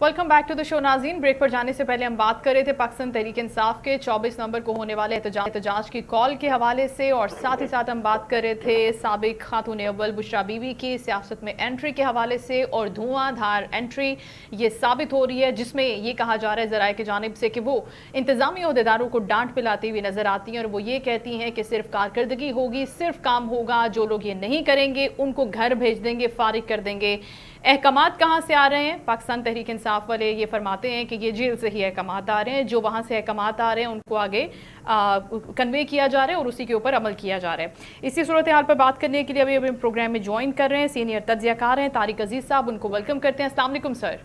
Welcome back to the show नाज़रीन। Break पर जाने से पहले हम बात कर रहे थे पाकिस्तान तहरीक इंसाफ के 24 नवंबर को होने वाले एहतजाज की कॉल के हवाले से, और साथ ही साथ हम बात कर रहे थे साबिक खातून अव्वल बुशरा बीबी की सियासत में एंट्री के हवाले से। और धुआंधार एंट्री ये साबित हो रही है, जिसमें ये कहा जा रहा है ज़राए की जानिब से कि वो इंतजामी अहदेदारों को डांट पिलाती हुई नजर आती हैं, और वो ये कहती हैं कि सिर्फ कारकर्दगी होगी, सिर्फ काम होगा, जो लोग ये नहीं करेंगे उनको घर भेज देंगे, फारिग कर देंगे। अहकामात कहाँ से आ रहे हैं? पाकिस्तान तहरीक इंसाफ वाले ये फरमाते हैं कि ये जेल से ही अहकामात आ रहे हैं, जो वहाँ से अहकामात आ रहे हैं उनको आगे कन्वे किया जा रहा है और उसी के ऊपर अमल किया जा रहा है। इसी सूरत हाल पर बात करने के लिए अभी प्रोग्राम में ज्वाइन कर रहे हैं सीनियर तज्जियाकार हैं तारिक अजीज साहब, उनको वेलकम करते हैं। अस्सलाम वालेकुम sir.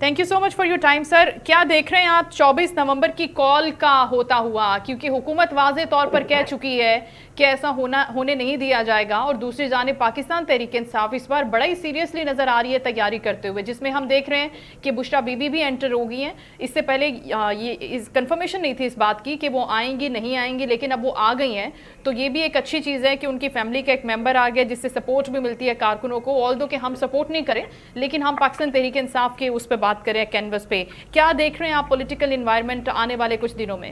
Thank you so much for your time sir. क्या देख रहे हैं आप 24 नवंबर की कॉल का होता हुआ, क्योंकि हुकूमत वाज़े तौर पर कह चुकी है कि ऐसा होने नहीं दिया जाएगा, और दूसरी जानिब पाकिस्तान तहरीक इंसाफ इस बार बड़ा ही सीरियसली नजर आ रही है तैयारी करते हुए, जिसमें हम देख रहे हैं कि बुशरा बीबी भी एंटर हो गई हैं। इससे पहले ये इस कंफर्मेशन नहीं थी इस बात की कि वो आएंगी नहीं आएंगी, लेकिन अब वो आ गई हैं, तो ये भी एक अच्छी चीज़ है कि उनकी फैमिली का एक मेंबर आ गया, जिससे सपोर्ट भी मिलती है कारकुनों को। ऑल्दो कि हम सपोर्ट नहीं करें, लेकिन हम पाकिस्तान तहरीक इंसाफ के उस पर बात करें कैनवस पे, क्या देख रहे हैं आप पॉलिटिकल एनवायरनमेंट आने वाले कुछ दिनों में?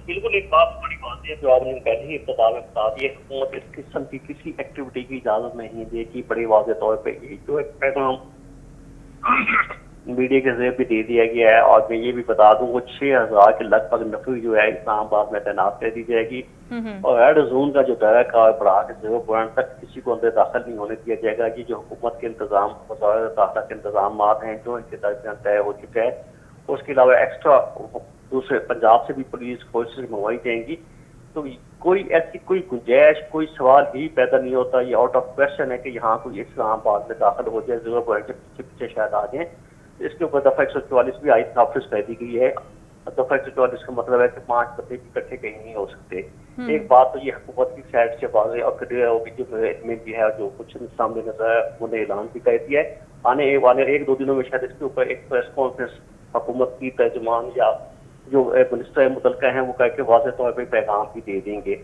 बिल्कुल, एक बात बड़ी बात है जो आपने पहले ही इब्तिदा में बता दी है, हुकूमत इस किस्म की किसी एक्टिविटी की इजाजत नहीं देगी। बड़े वाज़े तौर पे जो एक पैगाम मीडिया के जरिए भी दे दिया गया है, और मैं ये भी बता दूं वो 6000 के लगभग नफरी जो है इस्लामाबाद में तैनात कर दी जाएगी, और रेड जोन का जो दायरा का बढ़ा के 0 पॉइंट तक किसी को अंदर दाखिल नहीं होने दिया जाएगा। कि जो हुकूमत के इंतजाम, वज़ारत दाखिला के इंतजाम हैं जो इनके दरमियान तय हो चुका है, उसके अलावा एक्स्ट्रा दूसरे पंजाब से भी पुलिस फोर्सेस मंगवाई जाएंगी। तो कोई ऐसी कोई गुंजाइश, कोई सवाल ही पैदा नहीं होता, ये आउट ऑफ क्वेश्चन है कि यहाँ कोई इस्लामाबाद में दाखिल हो जाए, 0 पॉइंट के पीछे पीछे शायद आ जाए। इसके ऊपर दफा 144 भी आई नाफिज कर दी गई है। दफा 144 का मतलब है कि 5 बंदे इकट्ठे कहीं नहीं हो सकते। एक बात तो ये हुकूमत की साइड से वाज़ेह और क्लियर होगी, जो में भी है, जो कुछ सामने नजर है, उन्होंने ऐलान भी कर दिया है। आने वाले 1-2 दिनों में शायद इसके ऊपर एक प्रेस कॉन्फ्रेंस हुकूमत की तर्जुमान या जो मिनिस्टर मुतलका हैं वो करके वाज़ेह तौर पर पैगाम भी दे देंगे।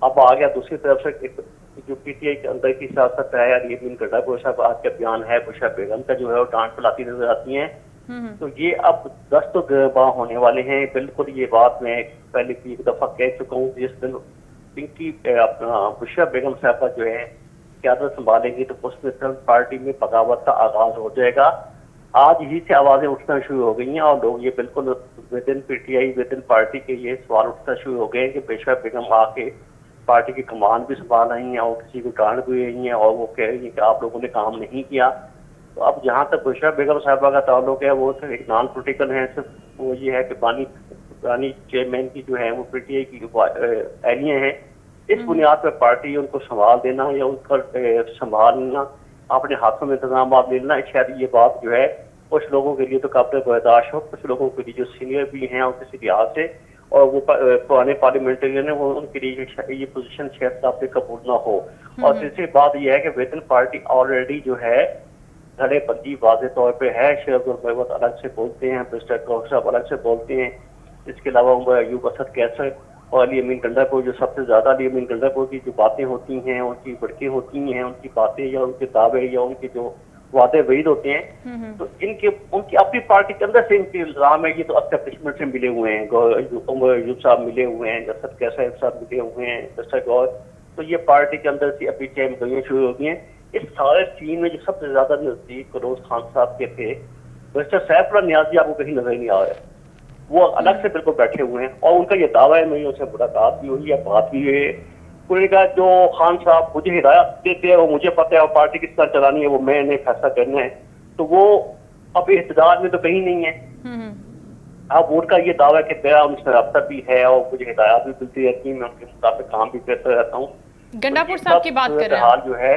अब आ गया दूसरी तरफ से एक जो पीटीआई के अंदर की सियासत है, यार ये गड्ढा बुशरा आज का बयान है, बुशरा बेगम का जो है वो डांट पिलाती नजर आती हैं। तो ये अब 10 तो गिरबां होने वाले हैं। बिल्कुल ये बात मैं पहले भी एक दफा कह चुका हूँ। जिस दिन पिंकी अपना बुशरा बेगम साहबा जो है क़यादत संभालेंगी तो उसमें फिल्म पार्टी में बगावत का आगाज हो जाएगा। आज ही से आवाजें उठना शुरू हो गई हैं, और लोग ये बिल्कुल with in PTI, with in party के ये सवाल उठना शुरू हो गए हैं कि बुशरा बेगम आके पार्टी की कमान भी संभाल रही हैं और किसी को डांट भी रही हैं, और वो कह रही हैं कि आप लोगों ने काम नहीं किया। तो अब जहाँ तक बुशरा बेगम साहबा का ताल्लुक है, वो सिर्फ एक नॉन पोलिटिकल है। सिर्फ वो ये है कि बानी चेयरमैन की जो है वो पीटीआई की एहलियाँ हैं। इस बुनियाद पर पार्टी उनको संभाल देना या उनका संभालना, अपने हाथों में इंतजाम लेना, शायद ये बात जो है कुछ लोगों के लिए तो काबिल बर्दाश्त हो, कुछ लोगों के लिए जो सीनियर भी हैं और किसी लिहाज से और वो पुराने पार्लियामेंटेरियन है, वो उनके लिए ये पोजीशन शायद साहब से कबूल ना हो। और तीसरी बात यह है कि विद इन पार्टी ऑलरेडी जो है धड़ेबंदी वाज़े तौर पे है। शेर अलग से बोलते हैं, मिस्टर कौर साहब अलग से बोलते हैं, इसके अलावा अयूब असद कैसर और अली अमीन गंडापुर, जो सबसे ज्यादा अली अमीन गंडापुर की जो बातें होती हैं, उनकी बढ़के होती हैं, उनकी बातें या उनके दावे या उनके जो वादे वहीद होते हैं, तो उनकी अपनी पार्टी के अंदर से इनके इल्जाम है। ये तो एस्टेब्लिशमेंट से मिले हुए हैं, अयूब साहब मिले हुए हैं, असद कैसर साहब मिले हुए हैं, मिस्टर गौर, तो ये पार्टी के अंदर से अपनी चैन गलियां शुरू हो गई हैं। इस सारे सीन में जो सबसे ज्यादा नजदीक फिरोज खान साहब के थे, मिस्टर सैफुल्लाह नियाज़ी आपको कहीं नजर नहीं आ रहे, वो अलग से बिल्कुल बैठे हुए हैं। और उनका ये दावा है, मेरी उनसे मुलाकात भी हुई है, बात भी हुई है। उन्होंने कहा जो खान साहब मुझे हिदायत देते हैं वो मुझे पता है, और पार्टी किस तरह चलानी है वो मैंने फैसला करना है। तो वो अब इhtजाज में तो कहीं नहीं है। अब उनका ये दावा है कि मेरा उनसे रब्ता भी है और मुझे हिदायत भी मिलती रहती है, मैं उनके मुताबिक काम भी करता रहता हूँ। गंडापुर साहब की बात कर रहे हैं हाल जो है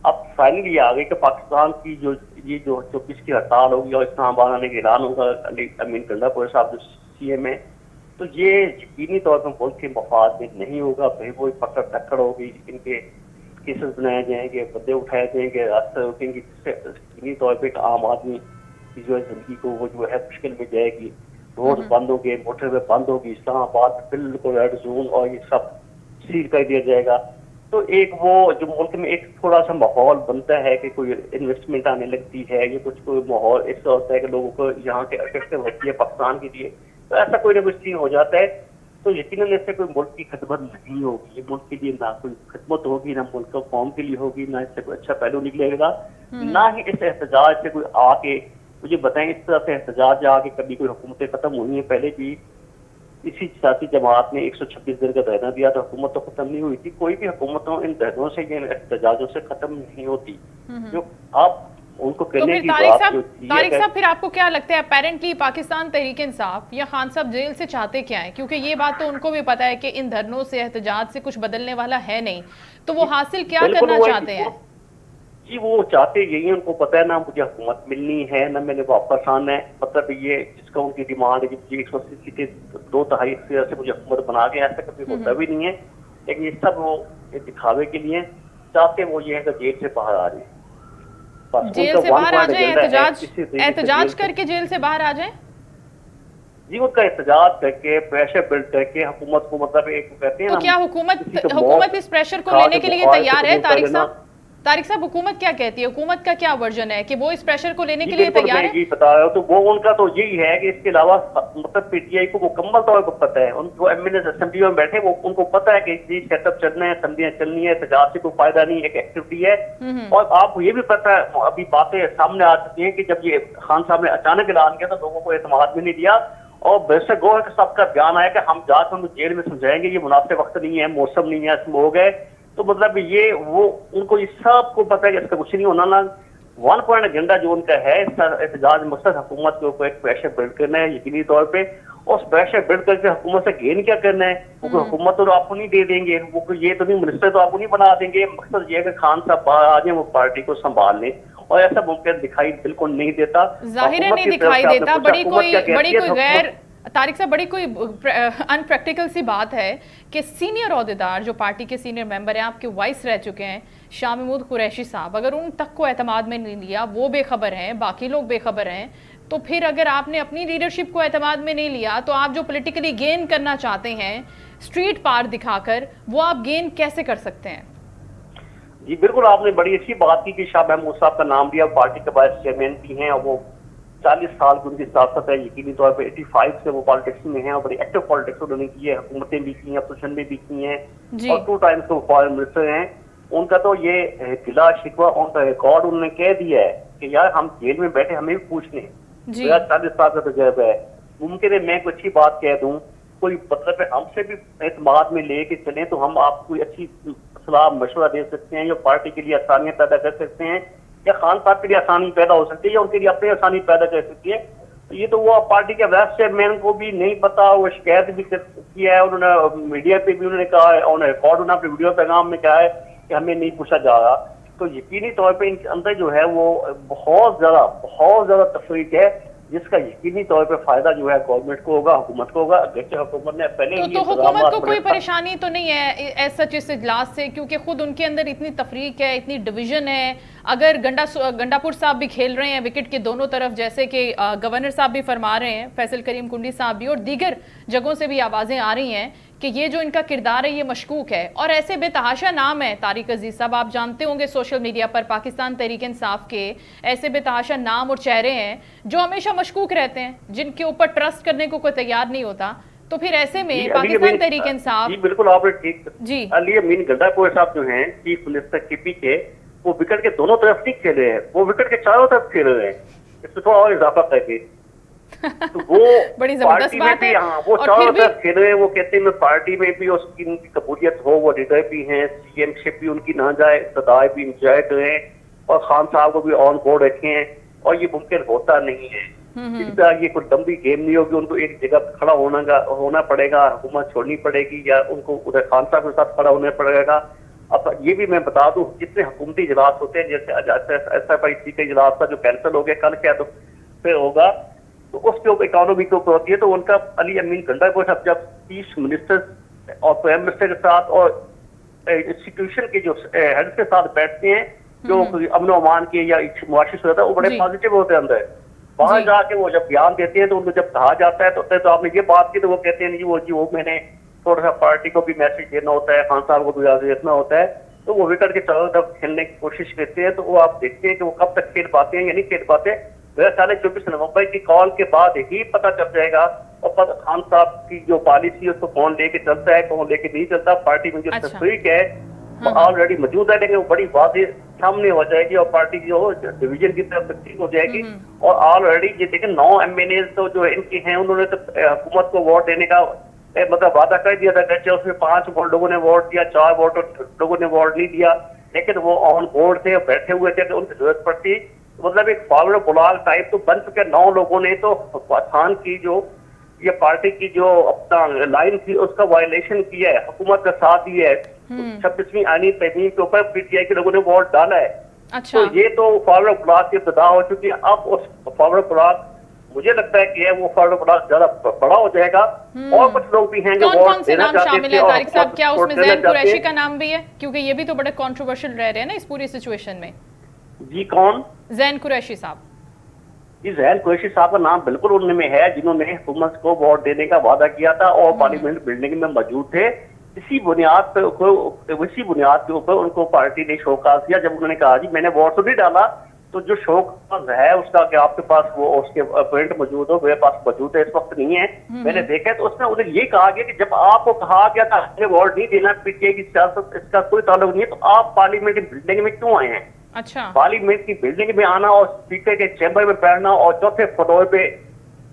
अब फाइनली आ गई कि पाकिस्तान की जो 24 की हड़ताल होगी और इस्लामाबाद आने का ऐलान होगा अमीन गंडापुर साहब जो सीएम है, तो ये यकीनी तौर पर मुल्क के मफाद में नहीं होगा। फिर वो पकड़ धक्कड़ होगी, इनके केसेस बनाए जाएंगे, बंदे उठाए जाएंगे, रास्ते रुकेंगे, जिससे यकीनी तौर पर आम आदमी की जो है जिंदगी को वो जो है मुश्किल में जाएगी। रोड बंद होंगे, मोटरवे बंद होगी, इस्लामाबाद बिल्कुल रेड जोन और ये सब सील कर दिया जाएगा। तो एक वो जो मुल्क में एक थोड़ा सा माहौल बनता है कि कोई इन्वेस्टमेंट आने लगती है, ये कुछ कोई माहौल ऐसा होता है कि लोगों को यहाँ के अट्रैक्टिव होती है पाकिस्तान के लिए, तो ऐसा कोई ना कुछ चीज हो जाता है। तो यकीनन इससे कोई मुल्क की खिदमत नहीं होगी, मुल्क के लिए ना कोई खिदमत होगी, ना मुल्क का कौम के लिए होगी, ना इससे कोई अच्छा पहलू निकलेगा, ना ही इस एहतजाज से कोई आके मुझे बताएं इस तरह से एहतजाज आके कभी कोई हुकूमतें खत्म हुई है। पहले भी इसी सियासी जमात ने 126 दिन का धरना दिया तो हुकूमत तो खत्म नहीं हुई थी। कोई भी हुकूमतों इन धरनों से या एहतजाजों से खत्म नहीं होती। जो आप उनको तो करने फिर की तारिक बात साहब, जो तारिक साहब फिर आपको क्या लगता है, अपेरेंटली पाकिस्तान तहरीक इंसाफ या खान साहब जेल से चाहते क्या है? क्योंकि ये बात तो उनको भी पता है कि इन धरनों से एहतजाज से कुछ बदलने वाला है नहीं, तो वो हासिल क्या करना चाहते हैं? जी वो चाहते यही है, उनको पता है ना मुझे हुकूमत मिलनी है ना मैंने वापस आना है। मतलब ये जिसका उनकी डिमांड है कि 180 सीटें 2/3 से मुझे हुकूमत बना के, ऐसा कभी होता भी नहीं है। लेकिन ये सब वो दिखावे के लिए चाहते वो ये है कि जेल से बाहर आ जाए, जेल से बाहर आ जाए, एहतजाज करके जेल से बाहर आ जाए। जी उनका एहतजाज करके प्रेशर बिल्ड करके हुकूमत को, मतलब एक कहते हैं तो ना, क्या हुकूमत इस प्रेशर को लेने के लिए तैयार है? तारिक साहब, तारिक साहब हुकूमत क्या कहती है? हुकूमत का क्या वर्जन है कि वो इस प्रेशर को लेने के लिए तैयार है? मैं बता रहा हूँ, तो वो उनका तो यही है कि इसके अलावा मतलब पीटीआई को मुकम्मल तौर पर पता है, उनको एमएनए असेंबली में बैठे वो उनको पता है कि जी सेटअप चलना है, असम्बलियां चलनी है, एहतजाज से कोई फायदा नहीं, एक एक्टिविटी है। और आपको ये भी पता है, अभी बातें सामने आ चुकी है कि जब ये खान साहब ने अचानक ऐलान किया तो लोगों को एतमाद भी नहीं दिया। और बेशक गो है सबका बयान आया कि हम जाकर उनको जेल में समझाएंगे, ये मुनासिब वक्त नहीं है, मौसम नहीं है, इसमें हो गए। तो मतलब ये वो उनको ये सबको पता है कि इसका कुछ नहीं होना ना। 1 पॉइंट एजेंडा जो उनका है, इसका एहतजाज मकसद हुकूमत के ऊपर एक प्रेशर बिल्ड करना है यकीनी तौर पे। और उस प्रेशर बिल्ड करके हुकूमत से गेन क्या करना है? क्योंकि हुकूमत तो आपको नहीं दे देंगे, वो ये तो नहीं, मिनिस्टर तो आपको नहीं बना देंगे। मकसद ये है कि खान साहब बाहर आ जाए, वो पार्टी को संभाल लें, और ऐसा मुमकिन दिखाई बिल्कुल नहीं देता। जाहिर है नहीं दिखाई देता। बड़ी कोई गैर तारिक साहब, बड़ी कोई अनप्रैक्टिकल सी बात है कि सीनियर ओहदेदार जो पार्टी के सीनियर मेंबर हैं, आपके वाइस रह चुके हैं, शाह महमूद कुरैशी साहब, अगर उन तक को एतमाद में नहीं लिया, वो बेखबर हैं, बाकी लोग बेखबर हैं, तो फिर अगर आपने अपनी लीडरशिप को एतमाद में नहीं लिया, तो आप जो पॉलिटिकली गेन करना चाहते हैं स्ट्रीट पार दिखाकर, वो आप गेन कैसे कर सकते हैं? जी बिल्कुल, आपने बड़ी अच्छी बात की कि शाह महमूद साहब का नाम लिया, पार्टी के वाइस चेयरमैन भी हैं और वो 40 साल की उनकी सियासत है, यकीनी तौर पे 85 से वो पॉलिटिक्स में हैं और बड़ी एक्टिव पॉलिटिक्स उन्होंने की है, हुकूमतें भी की हैं, अपोजिशन में भी की हैं, और 2 टाइम्स वो फॉरेन मिनिस्टर हैं। उनका तो ये गिला शिकवा उनका रिकॉर्ड उन्होंने कह दिया है कि यार हम जेल में बैठे हमें भी पूछने, 40 साल का तजुर्बा है, मुमकिन है मैं कोई अच्छी बात कह दूं, कोई मतलब है हमसे भी एतमाद में लेके चले तो हम आपको अच्छी सलाह मशवरा दे सकते हैं, या पार्टी के लिए आसानियां पैदा कर सकते हैं, या खान साहब के लिए आसानी पैदा हो सकती है, या उनके लिए अपनी आसानी पैदा कर सकती है। तो ये तो वो पार्टी के वाइस चेयरमैन को भी नहीं पता, वो शिकायत भी किया है उन्होंने, मीडिया पे भी उन्होंने कहा है, उन्होंने रिकॉर्ड उन्होंने अपने वीडियो पैगाम में कहा है कि हमें नहीं पूछा जा रहा। तो यकीनी तौर पर इनके अंदर जो है वो बहुत ज्यादा तफरीक है, जिसका यकीनी तौर पे फायदा जो है गवर्नमेंट को होगा, हुकूमत को होगा। जैसे हुकूमत ने पहले तो हुकूमत को कोई परेशानी तो नहीं है सच इस इजलास से, क्योंकि खुद उनके अंदर इतनी तफरीक है, इतनी डिवीजन है। अगर गंडापुर साहब भी खेल रहे हैं विकेट के दोनों तरफ, जैसे कि गवर्नर साहब भी फरमा रहे हैं, फैसल करीम कुंडी साहब भी, और दीगर जगहों से भी आवाजें आ रही हैं कि ये जो इनका किरदार है ये मशकूक है, और ऐसे बेतहाशा नाम है तारिक अजीज साहब, आप जानते होंगे सोशल मीडिया पर पाकिस्तान तहरीक इंसाफ के ऐसे बेतहाशा नाम और चेहरे हैं जो हमेशा मशकूक रहते हैं, जिनके ऊपर ट्रस्ट करने को कोई तैयार नहीं होता। तो फिर ऐसे में पाकिस्तान तहरीक इंसाफ, जी बिल्कुल आपने ठीक जी, अली अमीन गंडापुर साहब जो हैं चीफ मिनिस्टर केपी के, वो विकेट के दोनों तरफ नहीं खेले हैं, वो विकेट के चारों तरफ खेल रहे हैं, इसमें थोड़ा और इजाफा करके। तो वो बड़ी जबरदस्त बात है। हाँ, वो चारों तरफ खेल रहे हैं, वो कहते हैं मैं पार्टी में भी उसकी उनकी कबूलियत हो, वो लीडर भी हैं, सीएमशिप भी उनकी ना जाए, सदाए भी इंजॉय करें, और खान साहब को भी ऑन बोर्ड रखें, और ये मुमकिन होता नहीं है। इस तरह ये कोई लंबी गेम नहीं होगी, उनको एक जगह खड़ा होना पड़ेगा, हुकूमत छोड़नी पड़ेगी, या उनको उधर खान साहब के साथ खड़ा होना पड़ेगा। अब ये भी मैं बता दूं, जितने हुकूमती इजलास होते हैं, जैसे SFIC का इजलास था जो कैंसिल हो गया, कल क्या तो फिर होगा, तो उसके ऊपर इकोनॉमी के ऊपर होती है। तो उनका अली अमीन गंडापुर साहब जब चीफ मिनिस्टर और प्राइम मिनिस्टर के साथ और इंस्टीट्यूशन के जो हेड के साथ बैठते हैं, जो अमन अमान के या मुआशी सूरत है, वो बड़े पॉजिटिव होते हैं अंदर। वहां जाके वो जब बयान देते हैं तो उनको जब कहा जाता है तो आपने ये बात की, तो वो कहते हैं जी वो मैंने थोड़ा सा पार्टी को भी मैसेज देना होता है, खान साहब को भी इजाजत देना होता है, तो वो विकेट के चारों तरफ खेलने की कोशिश करते हैं। तो वो आप देखते हैं कि वो कब तक खेल पाते हैं या नहीं खेल पाते। मेरे ख्याल है 24 नवंबर की कॉल के बाद ही पता चल जाएगा और खान साहब की जो पॉलिसी है उसको कौन लेके चलता है, कौन लेके नहीं चलता। पार्टी में जो तस्वीर है वो ऑलरेडी मौजूद है, लेकिन वो बड़ी वाज़ेह सामने हो जाएगी और पार्टी जो डिवीजन की तरफ तब्दील हो जाएगी। और ऑलरेडी ये देखें 9 MNA तो जो इनके हैं उन्होंने तो हुकूमत को वोट देने का मतलब वादा कर दिया था। कच्चे उसमें 5 लोगों ने वोट दिया, 4 वोट लोगों ने वोट नहीं दिया, लेकिन वो ऑन बोर्ड थे, बैठे हुए थे, तो उनकी जरूरत पड़ती। मतलब एक फॉरवर्ड बुलाल टाइप तो बन चुके 9 लोगों ने तो खान की जो ये पार्टी की जो अपना लाइन थी उसका वायलेशन किया है, हुकूमत का साथ दिया है। 26वीं आईनी तहमीम के ऊपर PTI के लोगों ने वोट डाला है। अच्छा। तो ये तो फॉरवर्ड ब्लॉक की इब्तिदा हो चुकी है। अब उस फॉरवर्ड ब्लॉक मुझे लगता है कि है वो फॉरवर्ड ब्लॉक ज्यादा बड़ा हो जाएगा। और कुछ लोग भी हैं जो कौन से नाम शामिल है तारिक साहब? क्या उसमें ज़ैन कुरैशी का नाम भी है? क्योंकि ये भी तो बड़ा कंट्रोवर्शियल रह रहे हैं ना इस पूरी सिचुएशन में। जी कौन? ज़ैन कुरैशी साहब। जी ज़ैन कुरैशी साहब का नाम बिल्कुल उनमें है, जिन्होंने हुकूमत को वोट देने का वादा किया था और पार्लियामेंट बिल्डिंग में मौजूद थे। इसी बुनियाद के ऊपर उनको पार्टी ने शोकाज किया। जब उन्होंने कहा जी मैंने वोट तो नहीं डाला, तो जो शोकाज है उसका कि आपके पास वो उसके प्रिंट मौजूद हो, मेरे पास मौजूद है, इस वक्त नहीं है, मैंने देखा है। तो उसमें उन्हें ये कहा गया कि जब आपको कहा गया था आपने वोट नहीं देना, PTI की सियासत इसका कोई ताल्लुक नहीं है, तो आप पार्लियामेंट की बिल्डिंग में क्यों आए हैं? अच्छा। पार्लियामेंट की बिल्डिंग में आना और स्पीकर के चैम्बर में बैठना और चौथे फ्लोर पे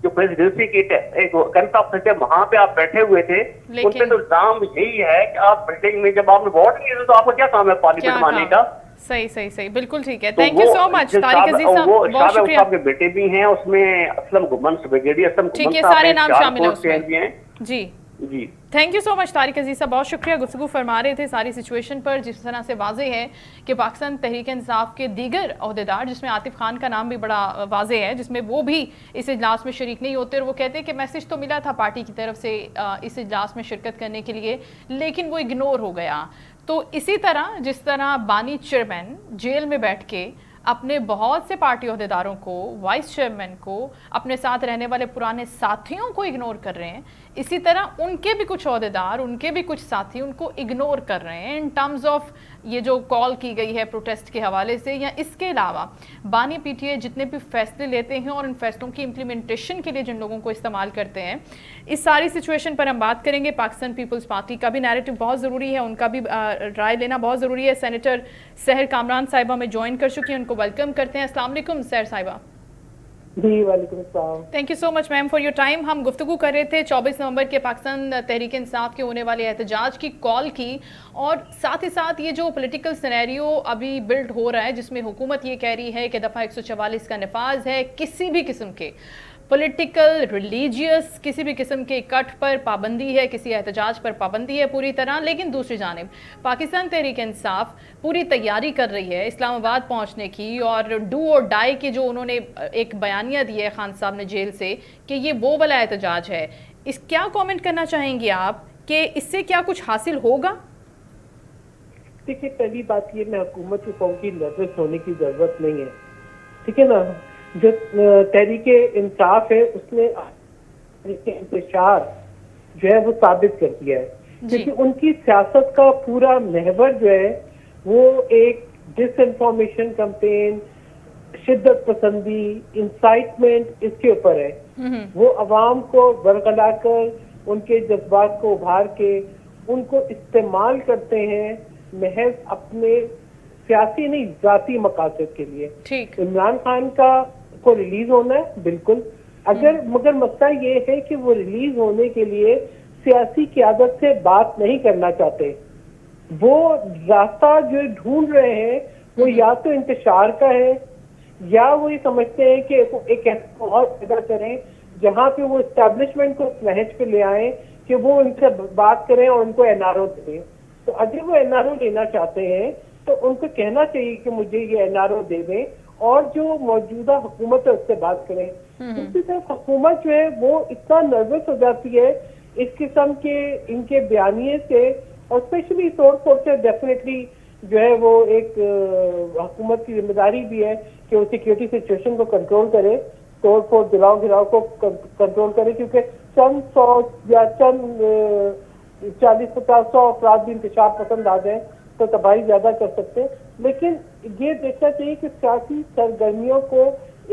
जो प्रेसिडेंसी की कंफ्रेंस है वहां पे आप बैठे हुए थे, उन पे तो इल्जाम यही है कि आप बिल्डिंग में जब आपने वोट नहीं दिया तो आपको क्या काम है पार्लियामेंट में आने का? सही बिल्कुल ठीक है। Thank you so much Tariq Aziz sahab, बहुत शुक्रिया। आपके बेटे भी हैं उसमें, असलम गुमन, ब्रिगेडियर असलम गुमन, ठीक है, सारे नाम शामिल हैं उसमें। जी जी thank you so much Tariq Aziz sahab, बहुत शुक्रिया। गुफ्तगू फरमा रहे थे सारी सिचुएशन पर, जिस तरह से वाजे है कि पाकिस्तान तहरीक इंसाफ के दीगर अहदेदार, जिसमें आतिफ खान का नाम भी बड़ा वाजे है, जिसमें वो भी इस इजलास में शरीक नहीं होते। और वो कहते हैं कि मैसेज तो मिला था पार्टी की तरफ से इस इजलास में शिरकत करने के लिए, लेकिन वो इग्नोर हो गया। तो इसी तरह जिस तरह बानी चेयरमैन जेल में बैठ के अपने बहुत से पार्टी अहदेदारों को, वाइस चेयरमैन को, अपने साथ रहने वाले पुराने साथियों को इग्नोर कर रहे हैं, इसी तरह उनके भी कुछ अहदेदार, उनके भी कुछ साथी उनको इग्नोर कर रहे हैं इन टर्म्स ऑफ ये जो कॉल की गई है प्रोटेस्ट के हवाले से। या इसके अलावा बानी PTI जितने भी फैसले लेते हैं और उन फैसलों की इम्प्लीमेंटेशन के लिए जिन लोगों को इस्तेमाल करते हैं, इस सारी सिचुएशन पर हम बात करेंगे। पाकिस्तान पीपल्स पार्टी का भी नैरेटिव बहुत ज़रूरी है, उनका भी राय लेना बहुत ज़रूरी है। सेनेटर सहर कामरान साहिबा में ज्वाइन कर चुकी हैं, उनको वेलकम करते हैं। अस्सलाम वालेकुम सहर साहिबा। जी वालेकुम सलाम। Thank you so much ma'am for your time. हम गुफ्तगू कर रहे थे 24 नवंबर के पाकिस्तान तहरीक इंसाफ के होने वाले एहतजाज की कॉल की, और साथ ही साथ ये जो पॉलिटिकल सिनेरियो अभी बिल्ड हो रहा है, जिसमें हुकूमत ये कह रही है कि दफ़ा 144 का नफाज है, किसी भी किस्म के पॉलिटिकल, रिलीजियस, किसी भी किस्म के कट पर पाबंदी है, किसी एहतजाज पर पाबंदी है पूरी तरह। लेकिन दूसरी जानिब पाकिस्तान तहरीक इंसाफ पूरी तैयारी कर रही है इस्लामाबाद पहुंचने की, और डू और डाई की जो उन्होंने एक बयानिया दी है खान साहब ने जेल से कि ये वो वाला एहतजाज है। इस क्या कमेंट करना चाहेंगे आप कि इससे क्या कुछ हासिल होगा? देखिए, पहली बात ये, मैं हुकूमत के कौम की नर्वस होने की जरूरत नहीं है, ठीक है ना। जो तहरीक इंसाफ है उसने इंतशार जो है वो साबित कर दिया है, क्योंकि उनकी सियासत का पूरा महवर जो है वो एक डिसइंफॉर्मेशन कैंपेन, शिद्दत पसंदी, इंसाइटमेंट, इसके ऊपर है। वो अवाम को बरगला कर उनके जज्बात को उभार के उनको इस्तेमाल करते हैं महज अपने सियासी नहीं जाती मकासद के लिए। ठीक। इमरान खान को रिलीज होना है बिल्कुल, मगर मसला ये है कि वो रिलीज होने के लिए सियासी क़यादत से बात नहीं करना चाहते। वो रास्ता जो ढूंढ रहे हैं वो या तो इंतशार का है, या वो ये समझते हैं कि एक ऐसा माहौल पैदा करें जहाँ पे वो एस्टेब्लिशमेंट को नहज पे ले आए कि वो उनसे बात करें और उनको NRO दें। तो अगर वो NRO लेना चाहते हैं तो उनको कहना चाहिए कि मुझे ये NRO दे दें, और जो मौजूदा हुकूमत है उससे बात करें। दूसरी तरफ हुकूमत जो है वो इतना नर्वस हो जाती है इस किस्म के इनके बयानिए से, और स्पेशली तोड़ फोड़ से डेफिनेटली जो है वो एक हुकूमत की जिम्मेदारी भी है कि वो सिक्योरिटी सिचुएशन को कंट्रोल करे, तोड़ फोड़ जलाओ घिराव को कंट्रोल करे, क्योंकि चंद 100 या चंद 40-50-100 अफराद भी इंतशार पसंद आ जाए तो तबाही ज्यादा कर सकते हैं। लेकिन ये देखना चाहिए कि सियासी सरगर्मियों को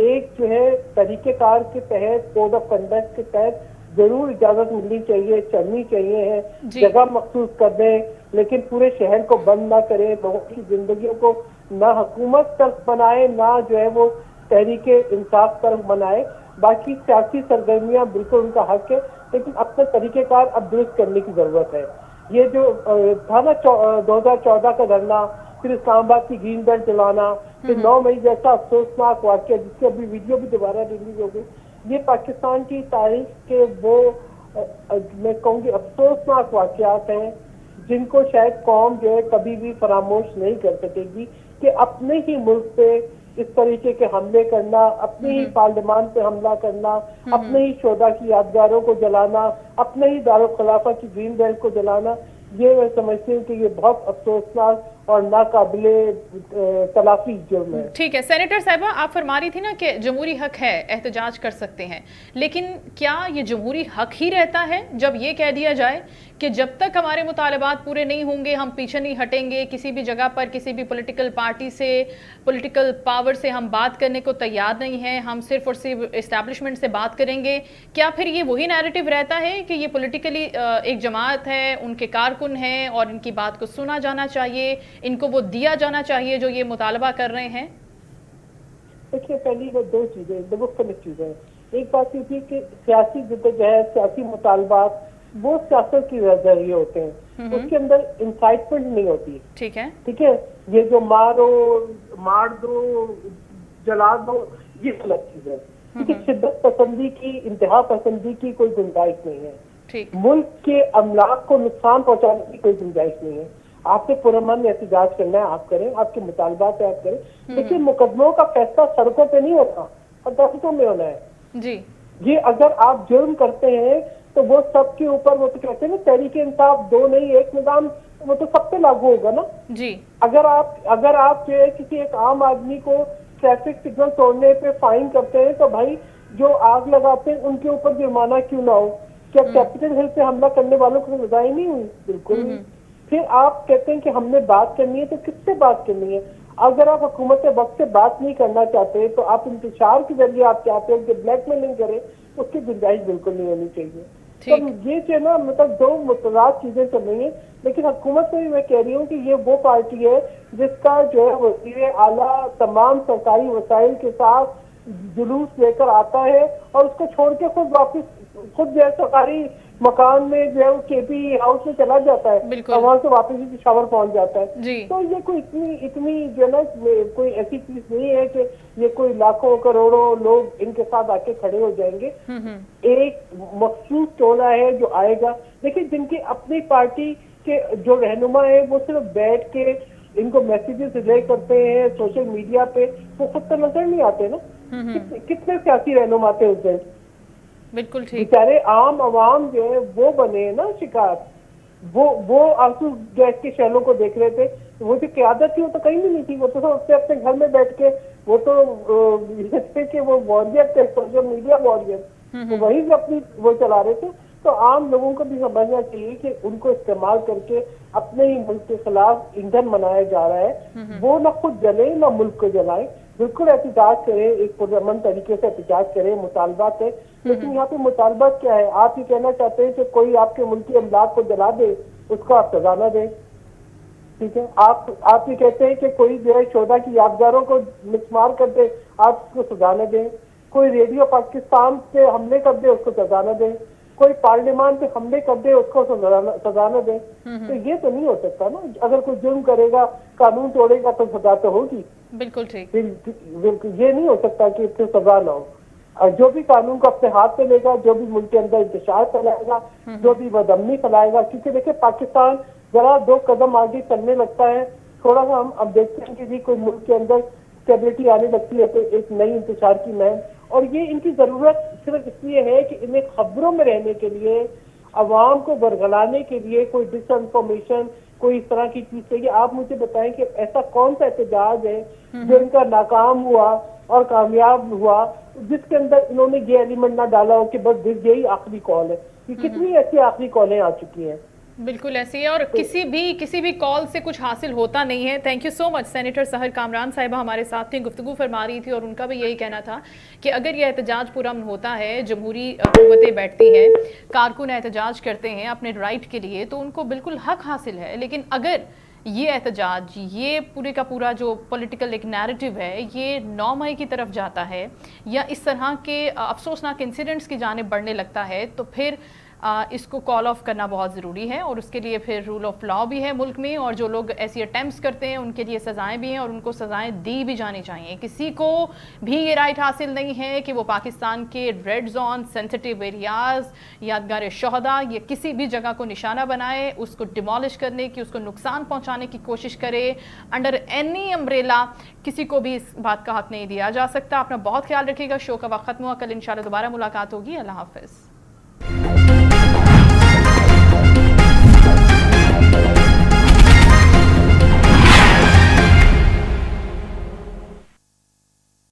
एक जो है तरीकेकार के तहत, कोड ऑफ कंडक्ट के तहत जरूर इजाजत मिलनी चाहिए, चलनी चाहिए है, जगह मखसूस कर दें, लेकिन पूरे शहर को बंद ना करें, लोगों की जिंदगियों को ना हुकूमत तक बनाए, ना जो है वो तहरीके इंसाफ तरफ बनाए। बाकी सियासी सरगर्मियां बिल्कुल उनका हक है, लेकिन अपने तरीकेकार अब दुरुस्त करने की जरूरत है। ये जो था ना 2014 का धरना, फिर इस्लामाबाद की ग्रीन बेल्ट जलाना, फिर 9 मई जैसा अफसोसनाक वाक्य जिसकी अभी वीडियो भी दोबारा रिलीज हो गई, ये पाकिस्तान की तारीख के वो मैं कहूँगी अफसोसनाक वाकयात हैं जिनको शायद कौम जो है कभी भी फरामोश नहीं कर सकेगी, कि अपने ही मुल्क पे इस तरीके के हमले करना, अपने ही पार्लियामान पे हमला करना, अपने ही शोधा की यादगारों को जलाना, अपने ही दारुल खिलाफा की ग्रीन बेल्ट को जलाना, ये मैं समझती हूँ कि ये बहुत अफसोसनाक और नाकाबिले तलाफी जुर्म है। ठीक है सेनेटर साहिबा, आप फरमा रही थी ना कि जमहूरी हक है, एहतजाज कर सकते हैं, लेकिन क्या ये जमहूरी हक ही रहता है जब ये कह दिया जाए कि जब तक हमारे मुतालबात पूरे नहीं होंगे हम पीछे नहीं हटेंगे, किसी भी जगह पर किसी भी पॉलिटिकल पार्टी से, पॉलिटिकल पावर से हम बात करने को तैयार नहीं हैं, हम सिर्फ और सिर्फ इस्टेब्लिशमेंट से बात करेंगे? क्या फिर ये वही नैरेटिव रहता है कि ये पॉलिटिकली एक जमात है, उनके कारकुन हैं और इनकी बात को सुना जाना चाहिए, इनको वो दिया जाना चाहिए जो ये मुतालबा कर रहे हैं? देखिए, पहली वो दो चीजें, दो मुख्तलिफ चीजें। एक बात ये थी कि सियासी जिद्दोजहद, सियासी मुतालबात वो सियासत की जरिए होते हैं, उसके अंदर इंसाइटमेंट नहीं होती। ठीक है, ठीक है, ये जो मार दो, जला दो, ये गलत चीज है। क्योंकि शिद्दत पसंदी की, इंतहा पसंदी की कोई गुंजाइश नहीं है। ठीक, मुल्क के अमलाक को नुकसान पहुंचाने की कोई गुंजाइश नहीं है। आपने पुरअमन एहतजाज करना है, आप करें, आपके मुतालबात है, आप करें, लेकिन मुकदमों का फैसला सड़कों पे नहीं होता, अदालतों में होना है जी। ये अगर आप जुर्म करते हैं तो वो सबके ऊपर, वो तो कहते हैं ना तहरीके इंसाफ दो नहीं एक निजाम, वो तो सब पे लागू होगा ना जी। अगर आप जो है किसी एक आम आदमी को ट्रैफिक सिग्नल तोड़ने पे फाइन करते हैं, तो भाई जो आग लगाते हैं उनके ऊपर जुर्माना क्यों ना हो? क्या कैपिटल हिल पे हमला करने वालों को सजा नहीं हुई? बिल्कुल नहीं। फिर आप कहते हैं कि हमने बात करनी है, तो किससे बात करनी है? अगर आप हुकूमत वक्त से बात नहीं करना चाहते तो आप इंतशार के जरिए आप चाहते हैं कि ब्लैकमेलिंग करें, उसकी गुंजाइश बिल्कुल नहीं होनी चाहिए। तो ये जो है ना, मतलब दो मुतजाद चीजें चल रही हैं। लेकिन हुकूमत में भी मैं कह रही हूँ कि ये वो पार्टी है जिसका जो है वज़ीर आला तमाम सरकारी वसाइल के साथ जुलूस लेकर आता है और उसको छोड़ के खुद जो है सरकारी मकान में जो है वो केपी हाउस में चला जाता है और वहां से वापस ही पिशावर पहुंच जाता है जी। तो ये कोई इतनी जो है ना कोई ऐसी चीज नहीं है कि ये कोई लाखों करोड़ों लोग इनके साथ आके खड़े हो जाएंगे। एक मखसूस टोला है जो आएगा, लेकिन जिनकी अपनी पार्टी के जो रहनुमा है वो सिर्फ बैठ के इनको मैसेजेस रिले करते हैं सोशल मीडिया पे, वो खुद तो नजर नहीं आते ना। कितने सियासी रहनुमा थे उस दिन? बिल्कुल ठीक। बेचारे आम आवाम जो है वो बने ना शिकार, वो आंसू गैस के शैलों को देख रहे थे। वो जो क्यादत थी वो तो कहीं भी नहीं थी, वो तो अपने घर में बैठ के वो तो कि वो वॉरियर थे, सोशल मीडिया वॉरियर, तो वही से अपनी वो चला रहे थे। तो आम लोगों को भी समझना चाहिए कि उनको इस्तेमाल करके अपने ही मुल्क के खिलाफ ईंधन बनाया जा रहा है। वो ना खुद जले ना मुल्क को जलाए। बिल्कुल एहतजाज करें, एक पुरअमन तरीके से एहतजाज करें, मुतालबात है, लेकिन यहाँ पे मुतालबात क्या है? आप ये कहना चाहते हैं कि कोई आपके मुल्की अमलाक को जला दे, उसको आप सजा न दें, ठीक है? आप ये कहते हैं कि कोई जो है शोधा की यादगारों को मिसमार कर दे, आप उसको सजा न दें। कोई रेडियो पाकिस्तान पे हमले कर दे, उसको सजा न दें। कोई पार्लियामान पे हमले कर दे, उसको सजा न दें। तो ये तो नहीं हो सकता ना। अगर कोई जुर्म करेगा, कानून तोड़ेगा तो सजा तो होगी। बिल्कुल ठीक। बिल्कुल ये नहीं हो सकता कि इससे सजा ना हो। जो भी कानून को अपने हाथ में लेगा, जो भी मुल्क के अंदर इंतशार फैलाएगा, जो भी बदअमनी फैलाएगा, क्योंकि देखिए पाकिस्तान जरा दो कदम आगे चलने लगता है, थोड़ा सा हम अब देखते हैं कि भी कोई मुल्क के अंदर स्टेबिलिटी आने लगती है तो एक नई इंतशार की महम। और ये इनकी जरूरत सिर्फ इसलिए है कि इन्हें खबरों में रहने के लिए, अवाम को बरगलाने के लिए कोई डिसइंफॉर्मेशन, कोई इस तरह की चीज चाहिए। आप मुझे बताएं कि ऐसा कौन सा एहतजाज है जो इनका नाकाम हुआ और कामयाब हुआ, जिसके अंदर इन्होंने ये एलिमेंट ना डाला हो कि बस यही आखिरी कॉल है। ये कितनी ऐसी आखिरी कॉलें आ चुकी हैं बिल्कुल ऐसी है, और किसी भी कॉल से कुछ हासिल होता नहीं है। Thank you so much. Senator सहर कामरान साहिबा हमारे साथ थी, गुफ्तगू फरमा रही थी, और उनका भी यही कहना था कि अगर यह एहतजाज पुरअमन होता है, जमहूरी कुव्वतें बैठती हैं, कारकुन एहतजाज करते हैं अपने राइट के लिए, तो उनको बिल्कुल हक हासिल है। लेकिन अगर ये एहतजाज, ये पूरे का पूरा जो पॉलिटिकल एक नैरेटिव है, ये 9 मई की तरफ जाता है या इस तरह के अफसोसनाक इंसिडेंट्स की जानिब बढ़ने लगता है, तो फिर इसको कॉल ऑफ करना बहुत ज़रूरी है। और उसके लिए फिर रूल ऑफ लॉ भी है मुल्क में, और जो लोग ऐसी अटैम्प्ट्स करते हैं उनके लिए सज़ाएं भी हैं, और उनको सज़ाएं दी भी जानी चाहिए। किसी को भी ये राइट हासिल नहीं है कि वो पाकिस्तान के रेड जोन, सेंसिटिव एरियाज़, यादगार शहदा या किसी भी जगह को निशाना बनाए, उसको डिमोलिश करने की, उसको नुकसान पहुँचाने की कोशिश करे अंडर एनी अम्ब्रेला। किसी को भी इस बात का हक नहीं दिया जा सकता। अपना बहुत ख्याल रखिएगा। शो का वक्त खत्म हुआ, कल इंशाल्लाह दोबारा मुलाकात होगी। अल्लाह हाफ़िज़।